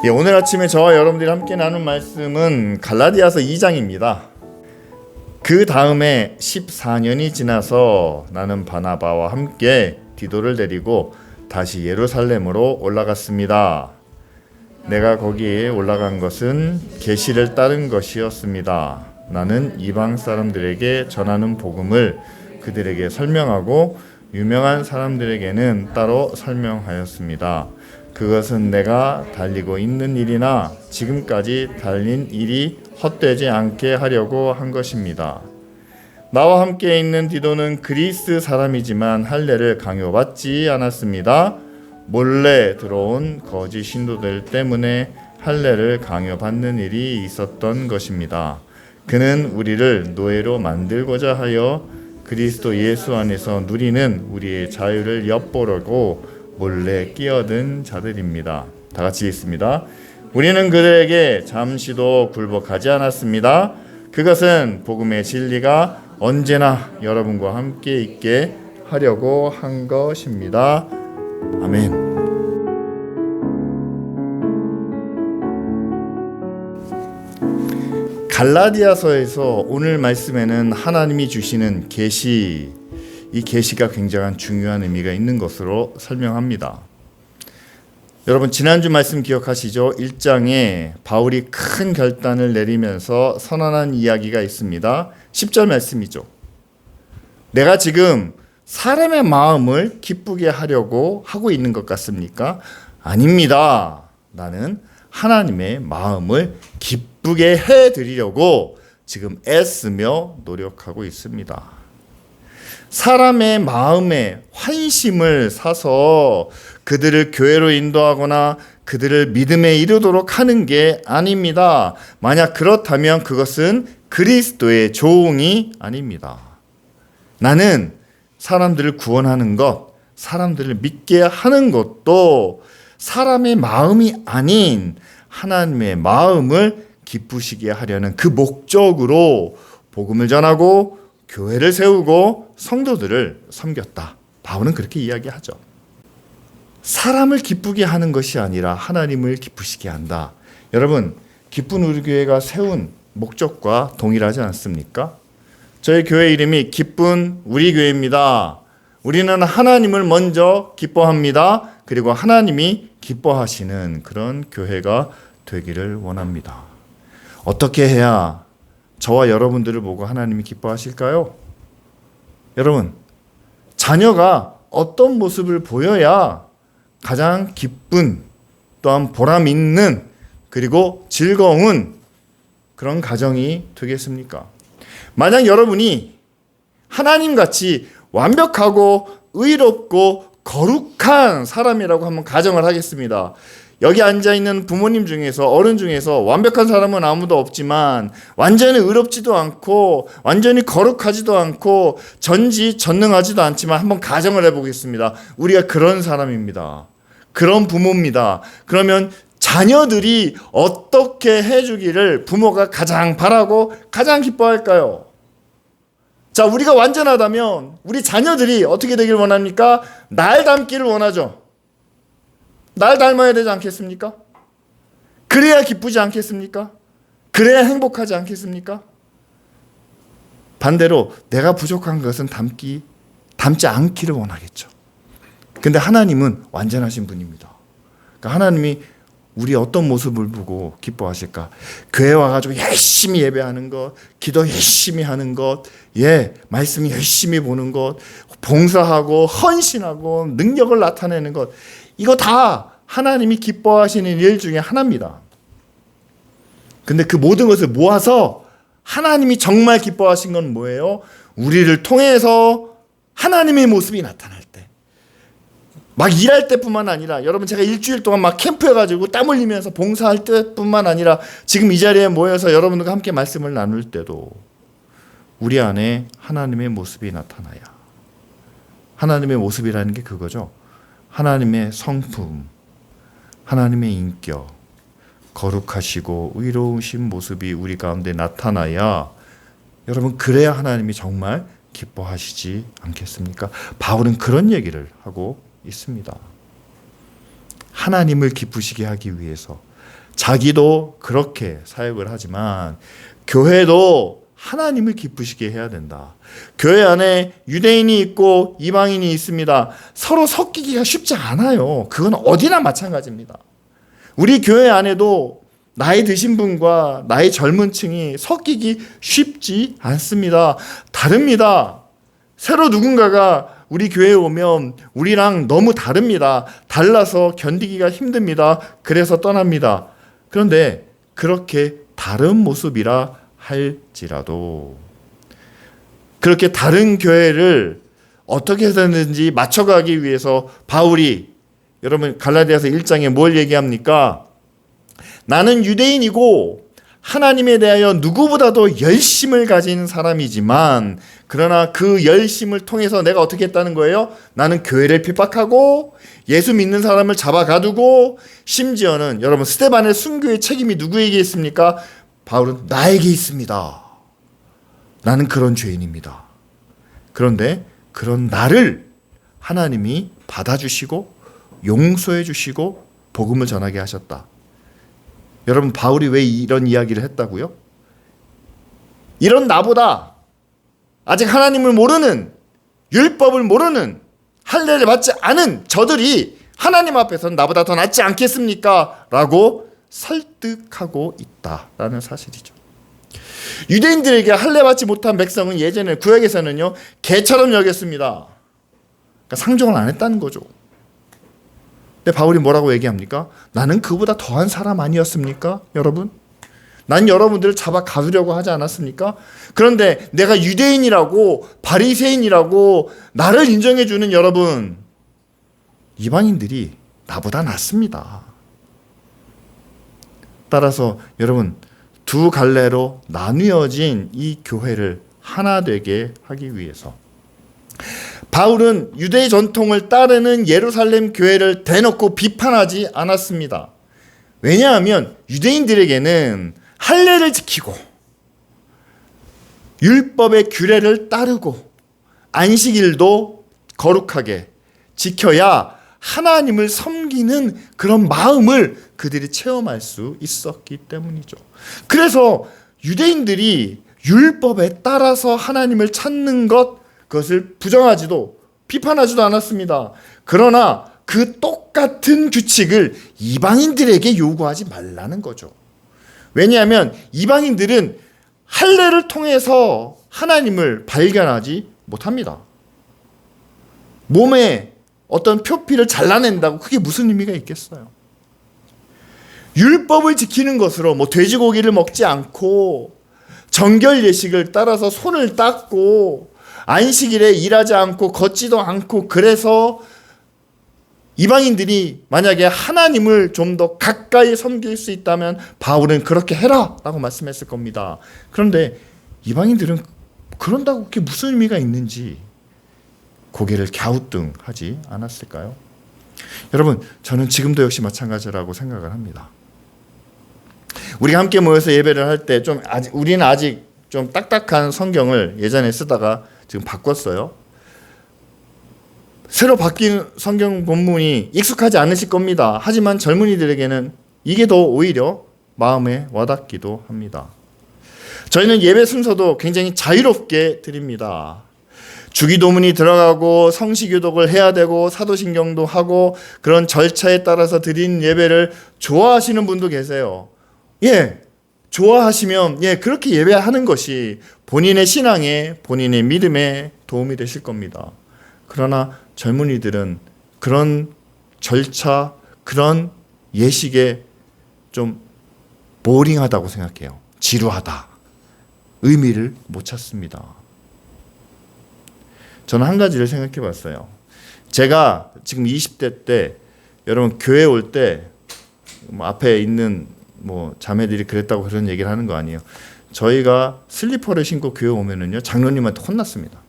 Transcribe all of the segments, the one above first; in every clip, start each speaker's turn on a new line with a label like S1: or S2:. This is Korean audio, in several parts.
S1: 오늘 아침에 저와 여러분들이 함께 나눈 말씀은 갈라디아서 2장입니다. 그 다음에 14년이 지나서 나는 바나바와 함께 디도를 데리고 다시 예루살렘으로 올라갔습니다. 내가 거기에 올라간 것은 계시를 따른 것이었습니다. 나는 이방 사람들에게 전하는 복음을 그들에게 설명하고 유명한 사람들에게는 따로 설명하였습니다. 그것은 내가 달리고 있는 일이나 지금까지 달린 일이 헛되지 않게 하려고 한 것입니다. 나와 함께 있는 디도는 그리스 사람이지만 할례를 강요받지 않았습니다. 몰래 들어온 거짓 신도들 때문에 할례를 강요받는 일이 있었던 것입니다. 그는 우리를 노예로 만들고자 하여 그리스도 예수 안에서 누리는 우리의 자유를 엿보려고 몰래 끼어든 자들입니다. 다 같이 읽습니다. 우리는 그들에게 잠시도 굴복하지 않았습니다. 그것은 복음의 진리가 언제나 여러분과 함께 있게 하려고 한 것입니다. 아멘. 갈라디아서에서 오늘 말씀에는 하나님이 주시는 계시, 이 계시가 굉장한 중요한 의미가 있는 것으로 설명합니다. 여러분 지난주 말씀 기억하시죠? 1장에 바울이 큰 결단을 내리면서 선언한 이야기가 있습니다. 10절 말씀이죠. 내가 지금 사람의 마음을 기쁘게 하려고 하고 있는 것 같습니까? 아닙니다. 나는 하나님의 마음을 기쁘게 해드리려고 지금 애쓰며 노력하고 있습니다. 사람의 마음에 환심을 사서 그들을 교회로 인도하거나 그들을 믿음에 이르도록 하는 게 아닙니다. 만약 그렇다면 그것은 그리스도의 조응이 아닙니다. 나는 사람들을 구원하는 것, 사람들을 믿게 하는 것도 사람의 마음이 아닌 하나님의 마음을 기쁘시게 하려는 그 목적으로 복음을 전하고 교회를 세우고 성도들을 섬겼다. 바울은 그렇게 이야기하죠. 사람을 기쁘게 하는 것이 아니라 하나님을 기쁘시게 한다. 여러분, 기쁜 우리 교회가 세운 목적과 동일하지 않습니까? 저희 교회 이름이 기쁜 우리 교회입니다. 우리는 하나님을 먼저 기뻐합니다. 그리고 하나님이 기뻐하시는 그런 교회가 되기를 원합니다. 어떻게 해야 저와 여러분들을 보고 하나님이 기뻐하실까요? 여러분, 자녀가 어떤 모습을 보여야 가장 기쁜, 또한 보람 있는, 그리고 즐거운 그런 가정이 되겠습니까? 만약 여러분이 하나님같이 완벽하고 의롭고 거룩한 사람이라고 한번 가정을 하겠습니다. 여기 앉아있는 부모님 중에서, 어른 중에서 완벽한 사람은 아무도 없지만 완전히 의롭지도 않고 완전히 거룩하지도 않고 전지전능하지도 않지만 한번 가정을 해보겠습니다. 우리가 그런 사람입니다. 그런 부모입니다. 그러면 자녀들이 어떻게 해주기를 부모가 가장 바라고 가장 기뻐할까요? 자, 우리가 완전하다면 우리 자녀들이 어떻게 되길 원합니까? 날 닮기를 원하죠. 날 닮아야 되지 않겠습니까? 그래야 기쁘지 않겠습니까? 그래야 행복하지 않겠습니까? 반대로 내가 부족한 것은 닮지 않기를 원하겠죠. 근데 하나님은 완전하신 분입니다. 그러니까 하나님이 우리 어떤 모습을 보고 기뻐하실까? 교회 와가지고 열심히 예배하는 것, 기도 열심히 하는 것, 말씀 열심히 보는 것, 봉사하고 헌신하고 능력을 나타내는 것, 이거 다 하나님이 기뻐하시는 일 중에 하나입니다. 근데 그 모든 것을 모아서 하나님이 정말 기뻐하신 건 뭐예요? 우리를 통해서 하나님의 모습이 나타날 때. 막 일할 때뿐만 아니라, 여러분 제가 일주일 동안 막 캠프해가지고 땀 흘리면서 봉사할 때뿐만 아니라 지금 이 자리에 모여서 여러분들과 함께 말씀을 나눌 때도 우리 안에 하나님의 모습이 나타나야. 하나님의 모습이라는 게 그거죠. 하나님의 성품, 하나님의 인격, 거룩하시고 의로우신 모습이 우리 가운데 나타나야, 여러분 그래야 하나님이 정말 기뻐하시지 않겠습니까? 바울은 그런 얘기를 하고 있습니다. 하나님을 기쁘시게 하기 위해서, 자기도 그렇게 사역을 하지만 교회도 하나님을 기쁘시게 해야 된다. 교회 안에 유대인이 있고 이방인이 있습니다. 서로 섞이기가 쉽지 않아요. 그건 어디나 마찬가지입니다. 우리 교회 안에도 나이 드신 분과 나이 젊은 층이 섞이기 쉽지 않습니다. 다릅니다. 새로 누군가가 우리 교회에 오면 우리랑 너무 다릅니다. 달라서 견디기가 힘듭니다. 그래서 떠납니다. 그런데 그렇게 다른 모습이라 할지라도 그렇게 다른 교회를 어떻게 해서든지 맞춰가기 위해서 바울이 여러분 갈라디아서 1장에 뭘 얘기합니까? 나는 유대인이고 하나님에 대하여 누구보다도 열심을 가진 사람이지만 그러나 그 열심을 통해서 내가 어떻게 했다는 거예요? 나는 교회를 핍박하고 예수 믿는 사람을 잡아가두고 심지어는 여러분 스데반의 순교의 책임이 누구에게 있습니까? 바울은 나에게 있습니다. 나는 그런 죄인입니다. 그런데 그런 나를 하나님이 받아주시고 용서해 주시고 복음을 전하게 하셨다. 여러분 바울이 왜 이런 이야기를 했다고요? 이런 나보다 아직 하나님을 모르는 율법을 모르는 할례를 받지 않은 저들이 하나님 앞에서는 나보다 더 낫지 않겠습니까? 라고 설득하고 있다라는 사실이죠. 유대인들에게 할례 받지 못한 백성은 예전에 구약에서는요 개처럼 여겼습니다. 그러니까 상종을 안 했다는 거죠. 근데 바울이 뭐라고 얘기합니까? 나는 그보다 더한 사람 아니었습니까? 여러분? 난 여러분들을 잡아 가두려고 하지 않았습니까? 그런데 내가 유대인이라고 바리새인이라고 나를 인정해 주는 여러분, 이방인들이 나보다 낫습니다. 따라서 여러분 두 갈래로 나뉘어진 이 교회를 하나 되게 하기 위해서 바울은 유대 전통을 따르는 예루살렘 교회를 대놓고 비판하지 않았습니다. 왜냐하면 유대인들에게는 할례를 지키고 율법의 규례를 따르고 안식일도 거룩하게 지켜야 하나님을 섬기는 그런 마음을 그들이 체험할 수 있었기 때문이죠. 그래서 유대인들이 율법에 따라서 하나님을 찾는 그것을 부정하지도 비판하지도 않았습니다. 그러나 그 똑같은 규칙을 이방인들에게 요구하지 말라는 거죠. 왜냐하면 이방인들은 할례를 통해서 하나님을 발견하지 못합니다. 몸에 어떤 표피를 잘라낸다고 그게 무슨 의미가 있겠어요? 율법을 지키는 것으로 돼지고기를 먹지 않고 정결 예식을 따라서 손을 닦고 안식일에 일하지 않고 걷지도 않고 그래서 이방인들이 만약에 하나님을 좀 더 가까이 섬길 수 있다면 바울은 그렇게 해라 라고 말씀했을 겁니다. 그런데 이방인들은 그런다고 그게 무슨 의미가 있는지 고개를 갸우뚱하지 않았을까요? 여러분 저는 지금도 역시 마찬가지라고 생각을 합니다. 우리가 함께 모여서 예배를 할 때 우리는 아직 좀 딱딱한 성경을 예전에 쓰다가 지금 바꿨어요. 새로 바뀐 성경 본문이 익숙하지 않으실 겁니다. 하지만 젊은이들에게는 이게 더 오히려 마음에 와닿기도 합니다. 저희는 예배 순서도 굉장히 자유롭게 드립니다. 주기도문이 들어가고 성시교독을 해야 되고 사도신경도 하고 그런 절차에 따라서 드린 예배를 좋아하시는 분도 계세요. 좋아하시면 그렇게 예배하는 것이 본인의 신앙에 본인의 믿음에 도움이 되실 겁니다. 그러나 젊은이들은 그런 절차, 그런 예식에 좀 보링하다고 생각해요. 지루하다. 의미를 못 찾습니다. 저는 한 가지를 생각해 봤어요. 제가 지금 20대 때 여러분 교회 올 때 앞에 있는 자매들이 그랬다고 그런 얘기를 하는 거 아니에요. 저희가 슬리퍼를 신고 교회 오면은요 장로님한테 혼났습니다.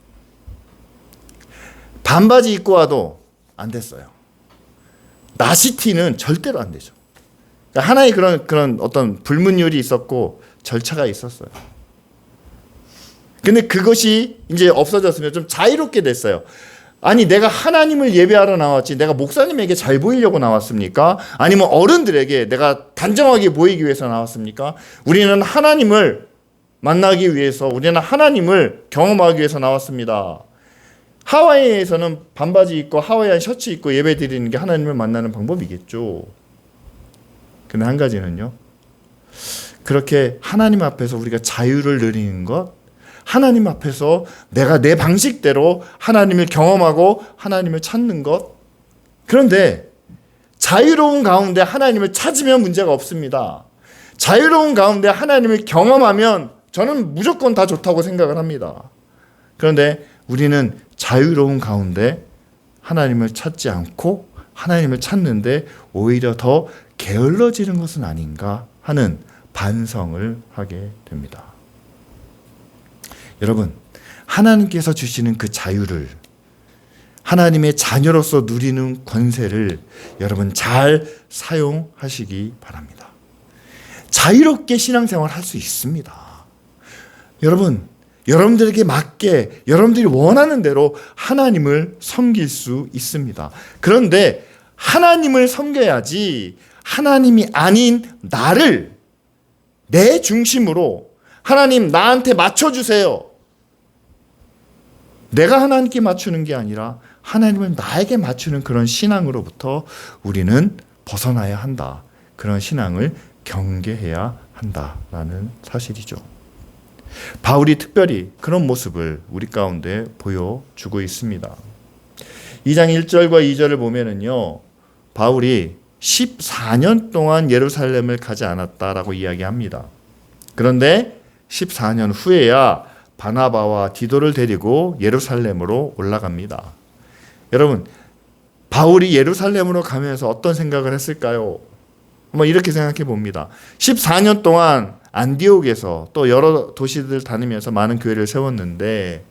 S1: 반바지 입고 와도 안 됐어요. 나시티는 절대로 안 되죠. 그러니까 하나의 그런 어떤 불문율이 있었고 절차가 있었어요. 근데 그것이 이제 없어졌으면 좀 자유롭게 됐어요. 아니 내가 하나님을 예배하러 나왔지 내가 목사님에게 잘 보이려고 나왔습니까? 아니면 어른들에게 내가 단정하게 보이기 위해서 나왔습니까? 우리는 하나님을 만나기 위해서, 우리는 하나님을 경험하기 위해서 나왔습니다. 하와이에서는 반바지 입고 하와이안 셔츠 입고 예배 드리는 게 하나님을 만나는 방법이겠죠. 근데 한 가지는요, 그렇게 하나님 앞에서 우리가 자유를 누리는 것, 하나님 앞에서 내가 내 방식대로 하나님을 경험하고 하나님을 찾는 것. 그런데 자유로운 가운데 하나님을 찾으면 문제가 없습니다. 자유로운 가운데 하나님을 경험하면 저는 무조건 다 좋다고 생각을 합니다. 그런데 우리는 자유로운 가운데 하나님을 찾지 않고 하나님을 찾는데 오히려 더 게을러지는 것은 아닌가 하는 반성을 하게 됩니다. 여러분, 하나님께서 주시는 그 자유를, 하나님의 자녀로서 누리는 권세를 여러분 잘 사용하시기 바랍니다. 자유롭게 신앙생활 할 수 있습니다. 여러분, 여러분들에게 맞게 여러분들이 원하는 대로 하나님을 섬길 수 있습니다. 그런데 하나님을 섬겨야지 하나님이 아닌 나를 내 중심으로 하나님 나한테 맞춰주세요. 내가 하나님께 맞추는 게 아니라 하나님을 나에게 맞추는 그런 신앙으로부터 우리는 벗어나야 한다. 그런 신앙을 경계해야 한다라는 사실이죠. 바울이 특별히 그런 모습을 우리 가운데 보여주고 있습니다. 2장 1절과 2절을 보면은요, 바울이 14년 동안 예루살렘을 가지 않았다라고 이야기합니다. 그런데 14년 후에야 바나바와 디도를 데리고 예루살렘으로 올라갑니다. 여러분, 바울이 예루살렘으로 가면서 어떤 생각을 했을까요? 한번 이렇게 생각해 봅니다. 14년 동안 안디옥에서 또 여러 도시들 다니면서 많은 교회를 세웠는데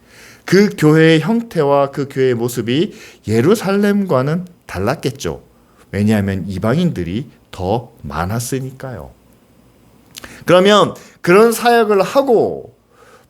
S1: 그 교회의 형태와 그 교회의 모습이 예루살렘과는 달랐겠죠. 왜냐하면 이방인들이 더 많았으니까요. 그러면 그런 사역을 하고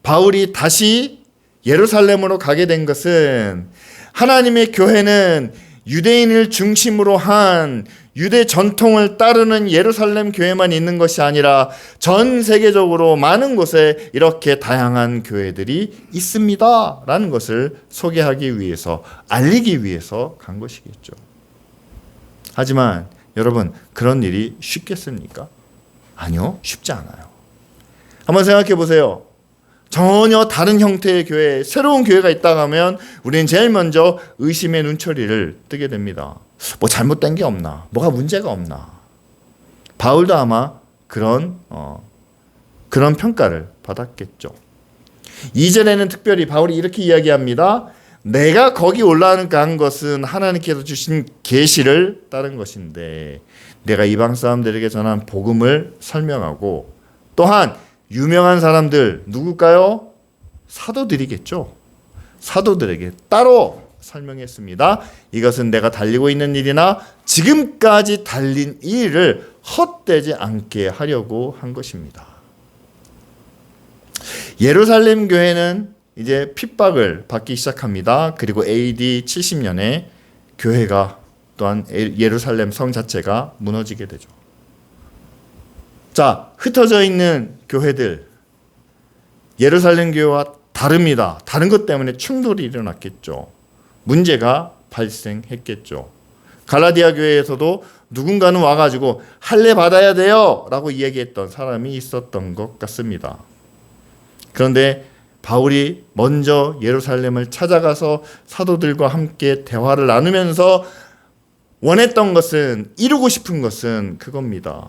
S1: 바울이 다시 예루살렘으로 가게 된 것은 하나님의 교회는 유대인을 중심으로 한 유대 전통을 따르는 예루살렘 교회만 있는 것이 아니라 전 세계적으로 많은 곳에 이렇게 다양한 교회들이 있습니다 라는 것을 소개하기 위해서, 알리기 위해서 간 것이겠죠. 하지만 여러분, 그런 일이 쉽겠습니까? 아니요, 쉽지 않아요. 한번 생각해 보세요. 전혀 다른 형태의 교회, 새로운 교회가 있다고 하면 우리는 제일 먼저 의심의 눈초리를 뜨게 됩니다. 뭐 잘못된 게 없나? 뭐가 문제가 없나? 바울도 아마 그런 평가를 받았겠죠. 2절에는 특별히 바울이 이렇게 이야기합니다. 내가 거기 올라간 것은 하나님께서 주신 계시를 따른 것인데 내가 이방 사람들에게 전한 복음을 설명하고, 또한 유명한 사람들 누굴까요? 사도들이겠죠. 사도들에게 따로 설명했습니다. 이것은 내가 달리고 있는 일이나 지금까지 달린 이 일을 헛되지 않게 하려고 한 것입니다. 예루살렘 교회는 이제 핍박을 받기 시작합니다. 그리고 AD 70년에 교회가, 또한 예루살렘 성 자체가 무너지게 되죠. 자, 흩어져 있는 교회들, 예루살렘 교회와 다릅니다. 다른 것 때문에 충돌이 일어났겠죠. 문제가 발생했겠죠. 갈라디아 교회에서도 누군가는 와가지고 할례 받아야 돼요 라고 이야기했던 사람이 있었던 것 같습니다. 그런데 바울이 먼저 예루살렘을 찾아가서 사도들과 함께 대화를 나누면서 원했던 것은, 이루고 싶은 것은 그겁니다.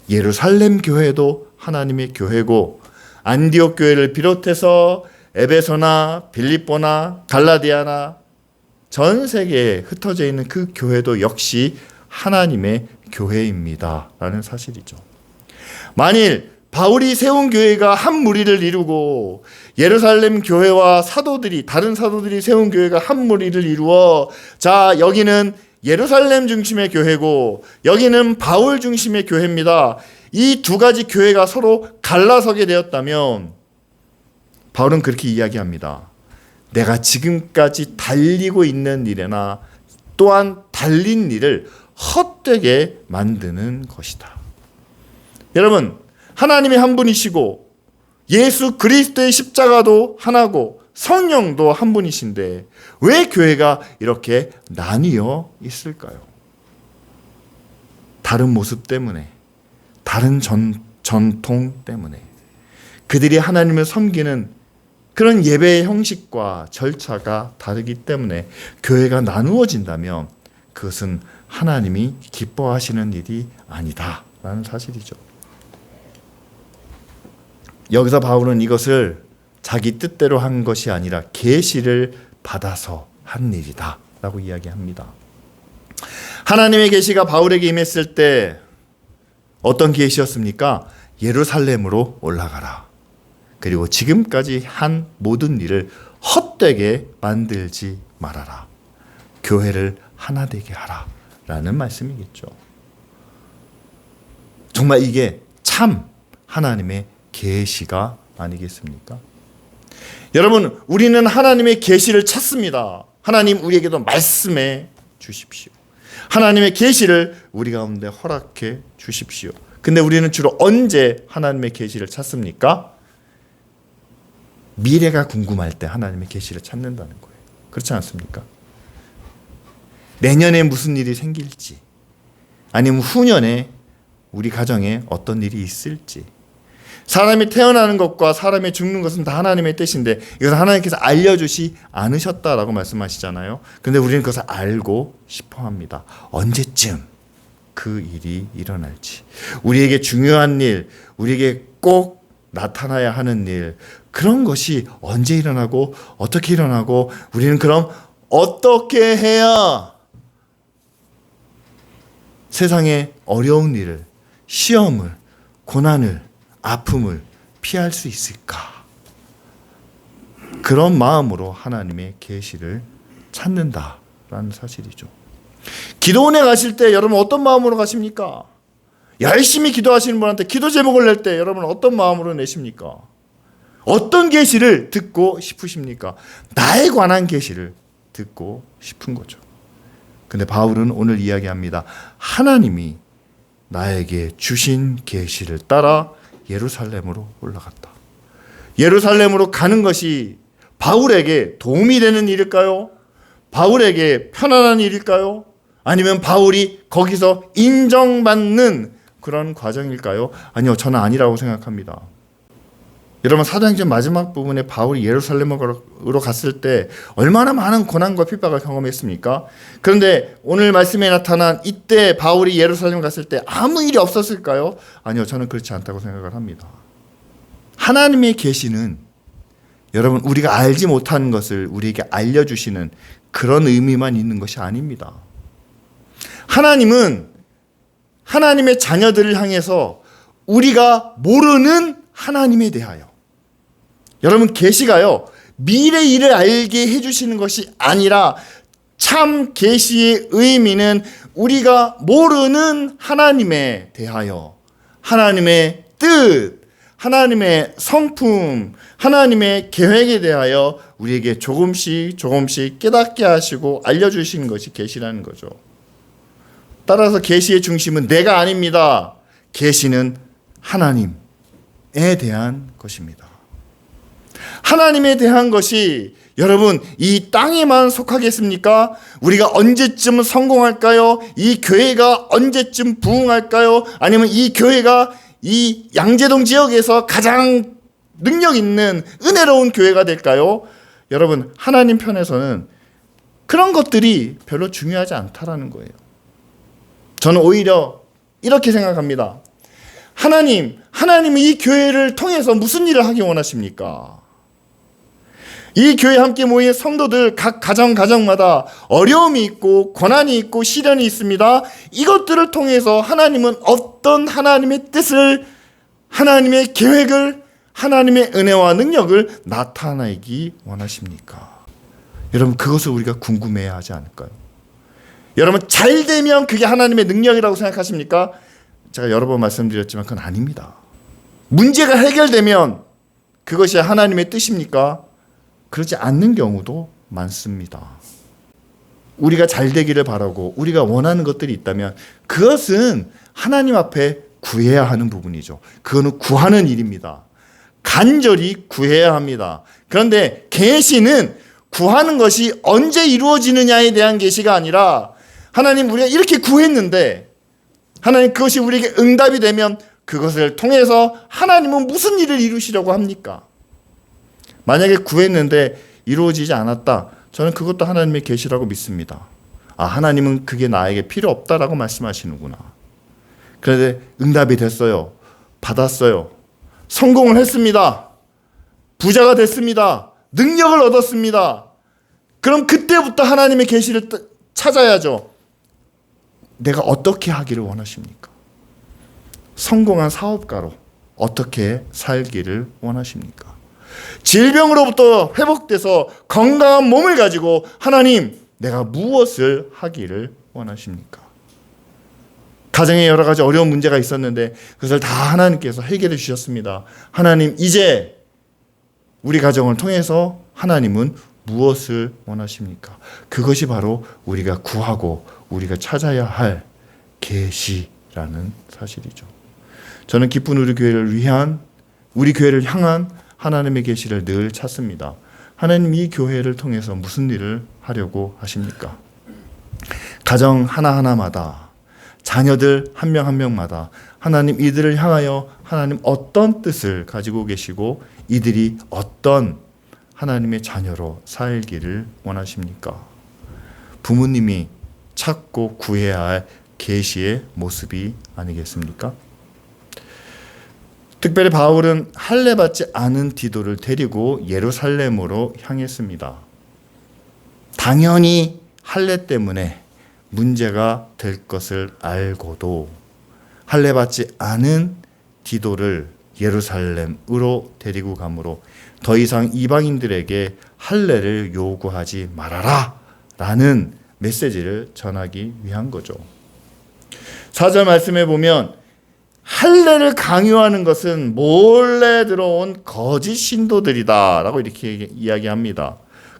S1: 예루살렘 교회도 하나님의 교회고 안디옥 교회를 비롯해서 에베소나 빌립보나 갈라디아나 전 세계에 흩어져 있는 그 교회도 역시 하나님의 교회입니다 라는 사실이죠. 만일 바울이 세운 교회가 한 무리를 이루고 예루살렘 교회와 사도들이, 다른 사도들이 세운 교회가 한 무리를 이루어, 자, 여기는 예루살렘 중심의 교회고 여기는 바울 중심의 교회입니다. 이 두 가지 교회가 서로 갈라서게 되었다면 바울은 그렇게 이야기합니다. 내가 지금까지 달리고 있는 일이나 또한 달린 일을 헛되게 만드는 것이다. 여러분, 하나님이 한 분이시고 예수 그리스도의 십자가도 하나고 성령도 한 분이신데 왜 교회가 이렇게 나뉘어 있을까요? 다른 모습 때문에, 다른 전통 때문에, 그들이 하나님을 섬기는 그런 예배의 형식과 절차가 다르기 때문에 교회가 나누어진다면 그것은 하나님이 기뻐하시는 일이 아니다라는 사실이죠. 여기서 바울은 이것을 자기 뜻대로 한 것이 아니라 계시를 받아서 한 일이다라고 이야기합니다. 하나님의 계시가 바울에게 임했을 때 어떤 계시였습니까? 예루살렘으로 올라가라. 그리고 지금까지 한 모든 일을 헛되게 만들지 말아라. 교회를 하나 되게 하라. 라는 말씀이겠죠. 정말 이게 참 하나님의 계시가 아니겠습니까? 여러분, 우리는 하나님의 계시를 찾습니다. 하나님 우리에게도 말씀해 주십시오. 하나님의 계시를 우리 가운데 허락해 주십시오. 근데 우리는 주로 언제 하나님의 계시를 찾습니까? 미래가 궁금할 때 하나님의 계시를 찾는다는 거예요. 그렇지 않습니까? 내년에 무슨 일이 생길지, 아니면 후년에 우리 가정에 어떤 일이 있을지, 사람이 태어나는 것과 사람이 죽는 것은 다 하나님의 뜻인데 이것은 하나님께서 알려주시 않으셨다라고 말씀하시잖아요. 그런데 우리는 그것을 알고 싶어합니다. 언제쯤 그 일이 일어날지, 우리에게 중요한 일, 우리에게 꼭 나타나야 하는 일, 그런 것이 언제 일어나고 어떻게 일어나고, 우리는 그럼 어떻게 해야 세상의 어려운 일을, 시험을, 고난을, 아픔을 피할 수 있을까? 그런 마음으로 하나님의 계시를 찾는다라는 사실이죠. 기도원에 가실 때 여러분 어떤 마음으로 가십니까? 열심히 기도하시는 분한테 기도 제목을 낼 때 여러분 어떤 마음으로 내십니까? 어떤 계시를 듣고 싶으십니까? 나에 관한 계시를 듣고 싶은 거죠. 근데 바울은 오늘 이야기합니다. 하나님이 나에게 주신 계시를 따라 예루살렘으로 올라갔다. 예루살렘으로 가는 것이 바울에게 도움이 되는 일일까요? 바울에게 편안한 일일까요? 아니면 바울이 거기서 인정받는 그런 과정일까요? 아니요, 저는 아니라고 생각합니다. 여러분, 사도행전 마지막 부분에 바울이 예루살렘으로 갔을 때 얼마나 많은 고난과 핍박을 경험했습니까? 그런데 오늘 말씀에 나타난 이때 바울이 예루살렘 갔을 때 아무 일이 없었을까요? 아니요, 저는 그렇지 않다고 생각을 합니다. 하나님의 계시는 여러분, 우리가 알지 못하는 것을 우리에게 알려주시는 그런 의미만 있는 것이 아닙니다. 하나님은 하나님의 자녀들을 향해서 우리가 모르는 하나님에 대하여, 여러분, 계시가요 미래 일을 알게 해주시는 것이 아니라 참 계시의 의미는 우리가 모르는 하나님에 대하여 하나님의 뜻, 하나님의 성품, 하나님의 계획에 대하여 우리에게 조금씩 깨닫게 하시고 알려주시는 것이 계시라는 거죠. 따라서 계시의 중심은 내가 아닙니다. 계시는 하나님에 대한 것입니다. 하나님에 대한 것이 여러분 이 땅에만 속하겠습니까? 우리가 언제쯤 성공할까요? 이 교회가 언제쯤 부흥할까요? 아니면 이 교회가 이 양재동 지역에서 가장 능력 있는 은혜로운 교회가 될까요? 여러분, 하나님 편에서는 그런 것들이 별로 중요하지 않다라는 거예요. 저는 오히려 이렇게 생각합니다. 하나님은 이 교회를 통해서 무슨 일을 하기 원하십니까? 이 교회 함께 모인 성도들 각 가정마다 어려움이 있고 고난이 있고 시련이 있습니다. 이것들을 통해서 하나님은 어떤 하나님의 뜻을, 하나님의 계획을, 하나님의 은혜와 능력을 나타내기 원하십니까? 여러분, 그것을 우리가 궁금해야 하지 않을까요? 여러분, 잘 되면 그게 하나님의 능력이라고 생각하십니까? 제가 여러 번 말씀드렸지만 그건 아닙니다. 문제가 해결되면 그것이 하나님의 뜻입니까? 그렇지 않는 경우도 많습니다. 우리가 잘 되기를 바라고 우리가 원하는 것들이 있다면 그것은 하나님 앞에 구해야 하는 부분이죠. 그거는 구하는 일입니다. 간절히 구해야 합니다. 그런데 계시는 구하는 것이 언제 이루어지느냐에 대한 계시가 아니라 하나님 우리가 이렇게 구했는데 하나님 그것이 우리에게 응답이 되면 그것을 통해서 하나님은 무슨 일을 이루시려고 합니까? 만약에 구했는데 이루어지지 않았다. 저는 그것도 하나님의 계시라고 믿습니다. 아, 하나님은 그게 나에게 필요 없다라고 말씀하시는구나. 그런데 응답이 됐어요. 받았어요. 성공을 했습니다. 부자가 됐습니다. 능력을 얻었습니다. 그럼 그때부터 하나님의 계시를 찾아야죠. 내가 어떻게 하기를 원하십니까? 성공한 사업가로 어떻게 살기를 원하십니까? 질병으로부터 회복돼서 건강한 몸을 가지고 하나님, 내가 무엇을 하기를 원하십니까? 가정에 여러 가지 어려운 문제가 있었는데 그것을 다 하나님께서 해결해 주셨습니다. 하나님, 이제 우리 가정을 통해서 하나님은 무엇을 원하십니까? 그것이 바로 우리가 구하고 우리가 찾아야 할 계시라는 사실이죠. 저는 기쁜 우리 교회를 향한 하나님의 계시를 늘 찾습니다. 하나님 이 교회를 통해서 무슨 일을 하려고 하십니까? 가정 하나하나마다 자녀들 한 명 한 명마다 하나님 이들을 향하여 하나님 어떤 뜻을 가지고 계시고 이들이 어떤 하나님의 자녀로 살기를 원하십니까? 부모님이 찾고 구해야 할 계시의 모습이 아니겠습니까? 특별히 바울은 할례받지 않은 디도를 데리고 예루살렘으로 향했습니다. 당연히 할례 때문에 문제가 될 것을 알고도 할례받지 않은 디도를 예루살렘으로 데리고 가므로 더 이상 이방인들에게 할례를 요구하지 말아라 라는 메시지를 전하기 위한 거죠. 4절 말씀에 보면 할례를 강요하는 것은 몰래 들어온 거짓 신도들이다 라고 이렇게 이야기합니다.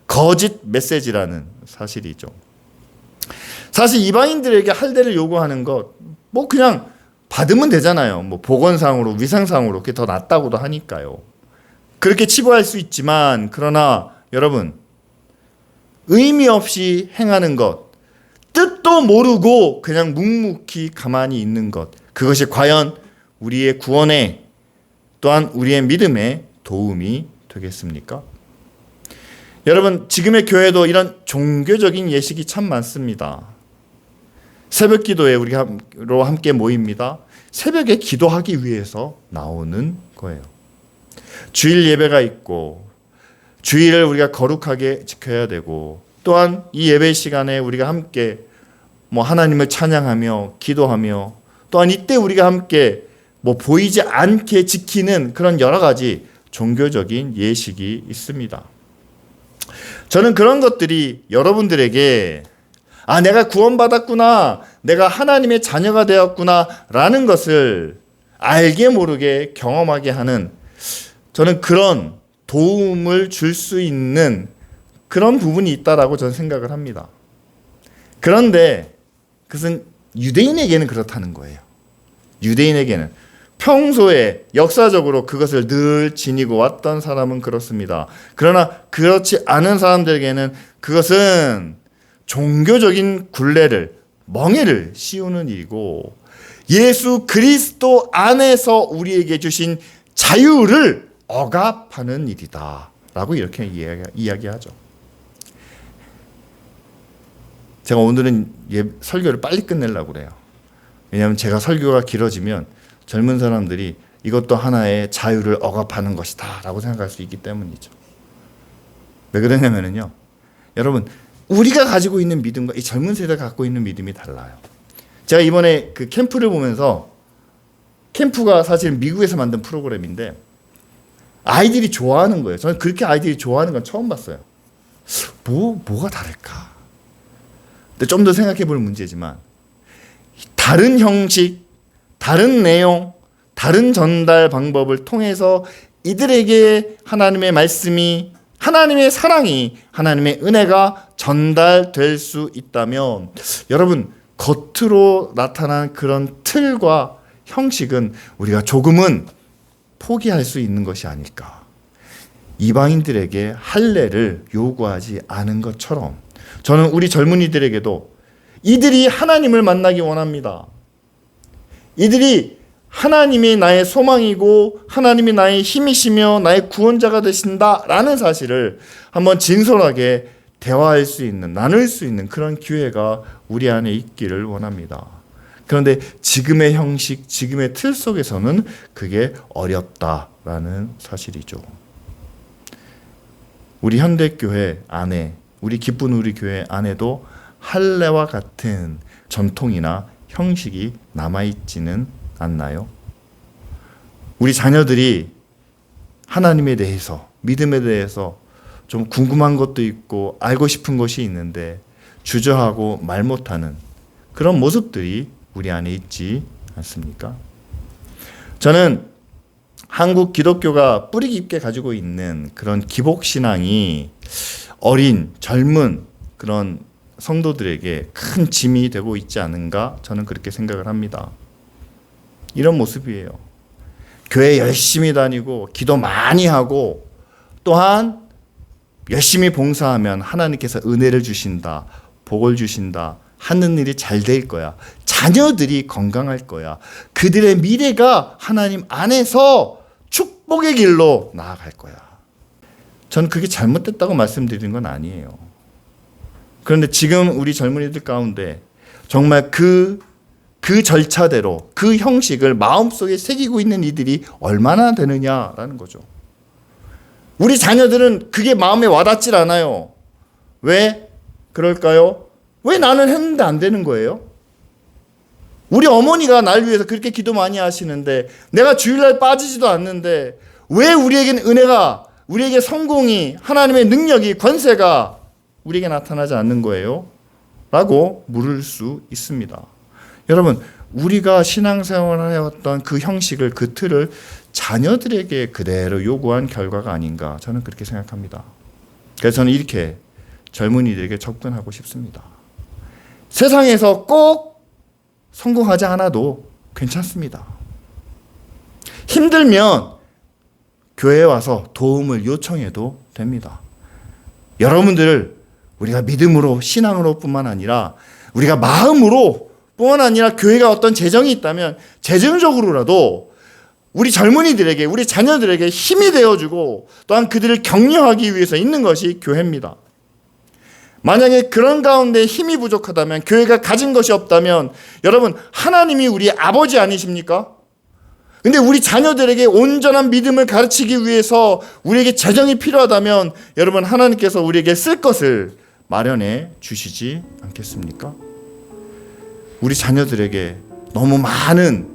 S1: 거짓 메시지라는 사실이죠. 사실 이방인들에게 할례를 요구하는 것 뭐 그냥 받으면 되잖아요. 뭐 보건상으로 위상상으로 그게 더 낫다고도 하니까요. 그렇게 치부할 수 있지만 그러나 여러분 의미 없이 행하는 것, 뜻도 모르고 그냥 묵묵히 가만히 있는 것, 그것이 과연 우리의 구원에 또한 우리의 믿음에 도움이 되겠습니까? 여러분 지금의 교회도 이런 종교적인 예식이 참 많습니다. 새벽 기도에 우리가 함께 모입니다. 새벽에 기도하기 위해서 나오는 거예요. 주일 예배가 있고 주일을 우리가 거룩하게 지켜야 되고 또한 이 예배 시간에 우리가 함께 하나님을 찬양하며 기도하며 또한 이때 우리가 함께 보이지 않게 지키는 그런 여러 가지 종교적인 예식이 있습니다. 저는 그런 것들이 여러분들에게 내가 구원받았구나, 내가 하나님의 자녀가 되었구나 라는 것을 알게 모르게 경험하게 하는 저는 그런 도움을 줄 수 있는 그런 부분이 있다라고 저는 생각을 합니다. 그런데 그것은 유대인에게는 그렇다는 거예요. 유대인에게는 평소에 역사적으로 그것을 늘 지니고 왔던 사람은 그렇습니다. 그러나 그렇지 않은 사람들에게는 그것은 종교적인 굴레를 멍에를 씌우는 일이고 예수 그리스도 안에서 우리에게 주신 자유를 억압하는 일이다 라고 이렇게 이야기하죠. 제가 오늘은 설교를 빨리 끝내려고 그래요. 왜냐하면 제가 설교가 길어지면 젊은 사람들이 이것도 하나의 자유를 억압하는 것이다 라고 생각할 수 있기 때문이죠. 왜 그러냐면요, 여러분 우리가 가지고 있는 믿음과 이 젊은 세대가 갖고 있는 믿음이 달라요. 제가 이번에 그 캠프를 보면서, 캠프가 사실 미국에서 만든 프로그램인데 아이들이 좋아하는 거예요. 저는 그렇게 아이들이 좋아하는 건 처음 봤어요. 뭐가 다를까? 근데 좀 더 생각해 볼 문제지만 다른 형식, 다른 내용, 다른 전달 방법을 통해서 이들에게 하나님의 말씀이 하나님의 사랑이, 하나님의 은혜가 전달될 수 있다면 여러분, 겉으로 나타난 그런 틀과 형식은 우리가 조금은 포기할 수 있는 것이 아닐까. 이방인들에게 할례를 요구하지 않은 것처럼 저는 우리 젊은이들에게도 이들이 하나님을 만나기 원합니다. 이들이 하나님이 나의 소망이고 하나님이 나의 힘이시며 나의 구원자가 되신다라는 사실을 한번 진솔하게 대화할 수 있는, 나눌 수 있는 그런 기회가 우리 안에 있기를 원합니다. 그런데 지금의 형식, 지금의 틀 속에서는 그게 어렵다라는 사실이죠. 우리 현대교회 안에, 우리 기쁜 우리 교회 안에도 할례와 같은 전통이나 형식이 남아있지는 않나요? 우리 자녀들이 하나님에 대해서, 믿음에 대해서 좀 궁금한 것도 있고 알고 싶은 것이 있는데 주저하고 말 못하는 그런 모습들이 우리 안에 있지 않습니까? 저는 한국 기독교가 뿌리 깊게 가지고 있는 그런 기복신앙이 어린, 젊은 그런 성도들에게 큰 짐이 되고 있지 않은가, 저는 그렇게 생각을 합니다. 이런 모습이에요. 교회 열심히 다니고 기도 많이 하고 또한 열심히 봉사하면 하나님께서 은혜를 주신다, 복을 주신다, 하는 일이 잘 될 거야, 자녀들이 건강할 거야, 그들의 미래가 하나님 안에서 축복의 길로 나아갈 거야. 전 그게 잘못됐다고 말씀드리는 건 아니에요. 그런데 지금 우리 젊은이들 가운데 정말 그 절차대로 그 형식을 마음속에 새기고 있는 이들이 얼마나 되느냐라는 거죠. 우리 자녀들은 그게 마음에 와닿질 않아요. 왜 그럴까요? 왜 나는 했는데 안 되는 거예요? 우리 어머니가 날 위해서 그렇게 기도 많이 하시는데 내가 주일날 빠지지도 않는데 왜 우리에게는 은혜가, 우리에게 성공이, 하나님의 능력이, 권세가 우리에게 나타나지 않는 거예요? 라고 물을 수 있습니다. 여러분, 우리가 신앙생활을 해왔던 그 형식을, 그 틀을 자녀들에게 그대로 요구한 결과가 아닌가, 저는 그렇게 생각합니다. 그래서 저는 이렇게 젊은이들에게 접근하고 싶습니다. 세상에서 꼭 성공하지 않아도 괜찮습니다. 힘들면 교회에 와서 도움을 요청해도 됩니다. 여러분들, 우리가 믿음으로, 신앙으로 뿐만 아니라 우리가 마음으로 뿐만 아니라 교회가 어떤 재정이 있다면 재정적으로라도 우리 젊은이들에게, 우리 자녀들에게 힘이 되어주고 또한 그들을 격려하기 위해서 있는 것이 교회입니다. 만약에 그런 가운데 힘이 부족하다면, 교회가 가진 것이 없다면 여러분, 하나님이 우리 아버지 아니십니까? 근데 우리 자녀들에게 온전한 믿음을 가르치기 위해서 우리에게 재정이 필요하다면 여러분, 하나님께서 우리에게 쓸 것을 마련해 주시지 않겠습니까? 우리 자녀들에게 너무 많은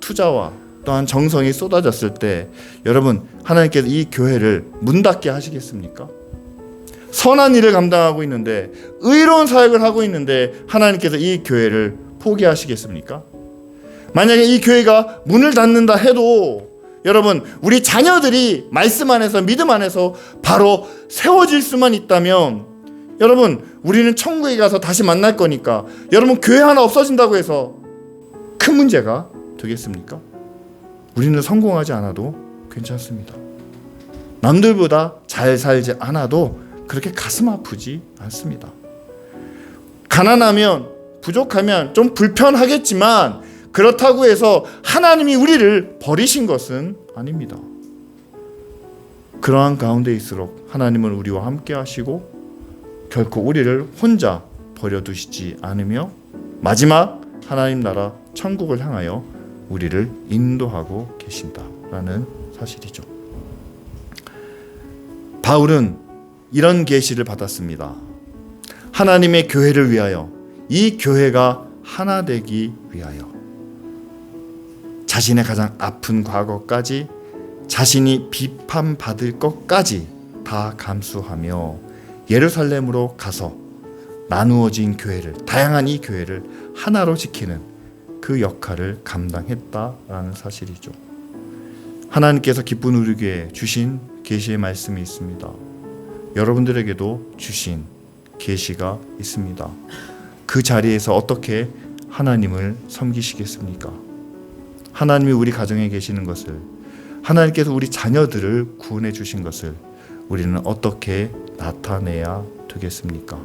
S1: 투자와 또한 정성이 쏟아졌을 때 여러분, 하나님께서 이 교회를 문 닫게 하시겠습니까? 선한 일을 감당하고 있는데, 의로운 사역을 하고 있는데 하나님께서 이 교회를 포기하시겠습니까? 만약에 이 교회가 문을 닫는다 해도 여러분, 우리 자녀들이 말씀 안에서, 믿음 안에서 바로 세워질 수만 있다면 여러분, 우리는 천국에 가서 다시 만날 거니까 여러분, 교회 하나 없어진다고 해서 큰 문제가 되겠습니까? 우리는 성공하지 않아도 괜찮습니다. 남들보다 잘 살지 않아도 그렇게 가슴 아프지 않습니다. 가난하면, 부족하면 좀 불편하겠지만 그렇다고 해서 하나님이 우리를 버리신 것은 아닙니다. 그러한 가운데일수록 하나님은 우리와 함께 하시고 결코 우리를 혼자 버려두시지 않으며 마지막 하나님 나라 천국을 향하여 우리를 인도하고 계신다라는 사실이죠. 바울은 이런 계시를 받았습니다. 하나님의 교회를 위하여, 이 교회가 하나 되기 위하여 자신의 가장 아픈 과거까지, 자신이 비판받을 것까지 다 감수하며 예루살렘으로 가서 나누어진 교회를, 다양한 이 교회를 하나로 지키는 그 역할을 감당했다라는 사실이죠. 하나님께서 기쁜 우리 교회에 주신 계시의 말씀이 있습니다. 여러분들에게도 주신 계시가 있습니다. 그 자리에서 어떻게 하나님을 섬기시겠습니까? 하나님이 우리 가정에 계시는 것을, 하나님께서 우리 자녀들을 구원해 주신 것을 우리는 어떻게 나타내야 되겠습니까?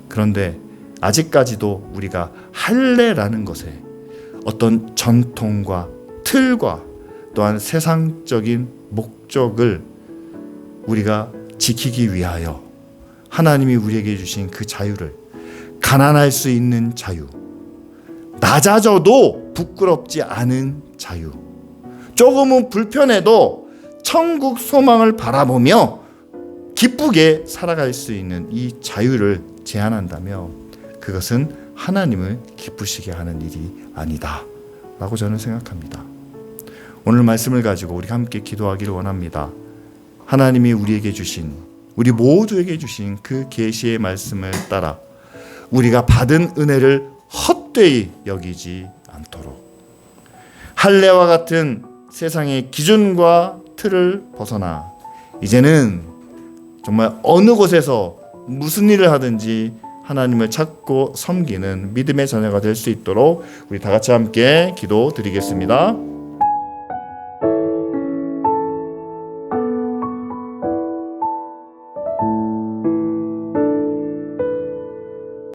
S1: 그런데 아직까지도 우리가 할례라는 것에 어떤 전통과 틀과 또한 세상적인 목적을 우리가 지키기 위하여 하나님이 우리에게 주신 그 자유를, 가난할 수 있는 자유, 낮아져도 부끄럽지 않은 자유, 조금은 불편해도 천국 소망을 바라보며 기쁘게 살아갈 수 있는 이 자유를 제한한다며 그것은 하나님을 기쁘시게 하는 일이 아니다 라고 저는 생각합니다. 오늘 말씀을 가지고 우리 함께 기도하기를 원합니다. 하나님이 우리에게 주신, 우리 모두에게 주신 그 계시의 말씀을 따라 우리가 받은 은혜를 헛되이 여기지 않도록, 할례와 같은 세상의 기준과 틀을 벗어나 이제는 정말 어느 곳에서 무슨 일을 하든지 하나님을 찾고 섬기는 믿음의 자녀가 될 수 있도록 우리 다 같이 함께 기도드리겠습니다.